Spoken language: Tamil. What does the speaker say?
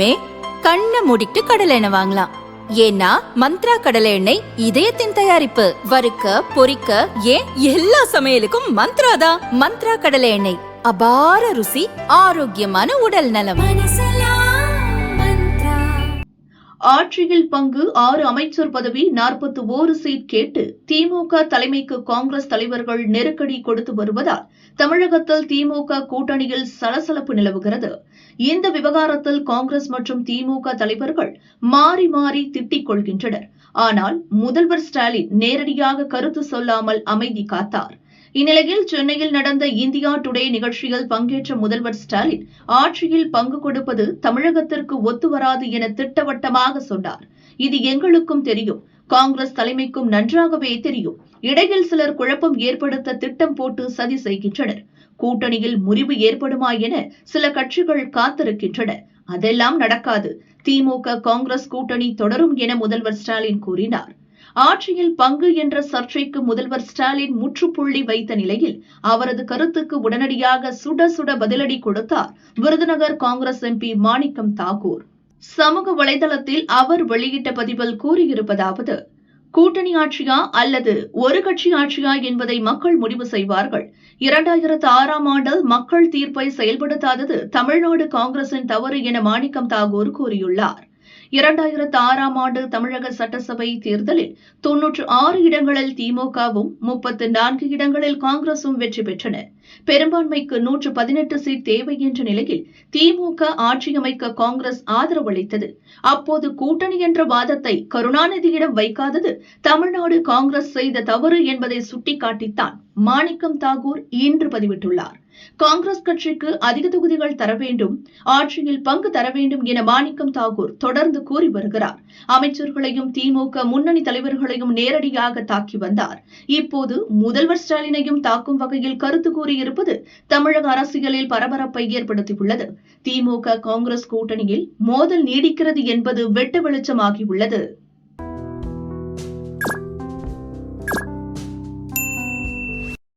இனிமே கண்ணை மூடிட்டு கடலை எண்ணெய் வாங்கலாம். ஏன்னா மந்த்ரா கடலை எண்ணெய் இதயத்தின் தயாரிப்பு. வறுக்க பொரிக்க ஏன் எல்லா சமையலுக்கும் மந்த்ரா தான். மந்த்ரா கடலை எண்ணெய், அபார ருசி, ஆரோக்கியமான உடல் நலம். ஆட்சியில் பங்கு 6 அமைச்சர் பதவி 41 சீட் கேட்டு திமுக தலைமைக்கு காங்கிரஸ் தலைவர்கள் நெருக்கடி கொடுத்து வருவதால் தமிழகத்தில் திமுக கூட்டணியில் சலசலப்பு நிலவுகிறது. இந்த விவகாரத்தில் காங்கிரஸ் மற்றும் திமுக தலைவர்கள் மாறி மாறி திட்டிக் கொள்கின்றனர். ஆனால் முதல்வர் ஸ்டாலின் நேரடியாக கருத்து சொல்லாமல் அமைதி காத்தார். இந்நிலையில் சென்னையில் நடந்த இந்தியா டுடே நிகழ்ச்சியில் பங்கேற்ற முதல்வர் ஸ்டாலின் ஆட்சியில் பங்கு கொடுப்பது தமிழகத்திற்கு ஒத்துவராது என திட்டவட்டமாக சொன்னார். இது எங்களுக்கும் தெரியும், காங்கிரஸ் தலைமைக்கும் நன்றாகவே தெரியும். இடையில் சிலர் குழப்பம் ஏற்படுத்த திட்டம் போட்டு சதி செய்கின்றனர். கூட்டணியில் முறிவு ஏற்படுமா என சில கட்சிகள் காத்திருக்கின்றன. அதெல்லாம் நடக்காது. திமுக காங்கிரஸ் கூட்டணி தொடரும் என முதல்வர் ஸ்டாலின் கூறினார். ஆட்சியில் பங்கு என்ற சர்ச்சைக்கு முதல்வர் ஸ்டாலின் முற்றுப்புள்ளி வைத்த நிலையில் அவரது கருத்துக்கு உடனடியாக சுட சுட பதிலடி கொடுத்தார் விருதுநகர் காங்கிரஸ் எம்பி மாணிக்கம் தாக்கூர். சமூக வலைதளத்தில் அவர் வெளியிட்ட பதிவில் கூறியிருப்பதாவது: கூட்டணி ஆட்சியா அல்லது ஒரு கட்சி ஆட்சியா என்பதை மக்கள் முடிவு செய்வார்கள். 2006ஆம் ஆண்டில் மக்கள் தீர்ப்பை செயல்படுத்தாதது தமிழ்நாடு காங்கிரசின் தவறு என மாணிக்கம் தாக்கூர் கூறியுள்ளார். 2006ஆம் ஆண்டு தமிழக சட்டசபை தேர்தலில் 96 இடங்களில் திமுகவும் 34 இடங்களில் காங்கிரசும் வெற்றி பெற்றன. பெரும்பான்மைக்கு 118 சீட் தேவை என்ற நிலையில் திமுக ஆட்சி அமைக்க காங்கிரஸ் ஆதரவளித்தது. அப்போது கூட்டணி என்ற வாதத்தை கருணாநிதியிடம் வைக்காதது தமிழ்நாடு காங்கிரஸ் செய்த தவறு என்பதை சுட்டிக்காட்டித்தான் மாணிக்கம் தாக்கூர் இன்று பதிவிட்டுள்ளார். காங்கிரஸ் கட்சிக்கு அதிக தொகுதிகள் தர வேண்டும், ஆட்சியில் பங்கு தர வேண்டும் என மாணிக்கம் தாக்கூர் தொடர்ந்து கூறி வருகிறார். அமைச்சர்களையும் திமுக முன்னணி தலைவர்களையும் நேரடியாக தாக்கி வந்தார். இப்போது முதல்வர் ஸ்டாலினையும் தாக்கும் வகையில் கருத்து கூறியிருப்பது தமிழக அரசியலில் பரபரப்பை ஏற்படுத்தியுள்ளது. திமுக காங்கிரஸ் கூட்டணியில் மோதல் நீடிக்கிறது என்பது வெட்ட வெளிச்சமாகியுள்ளது.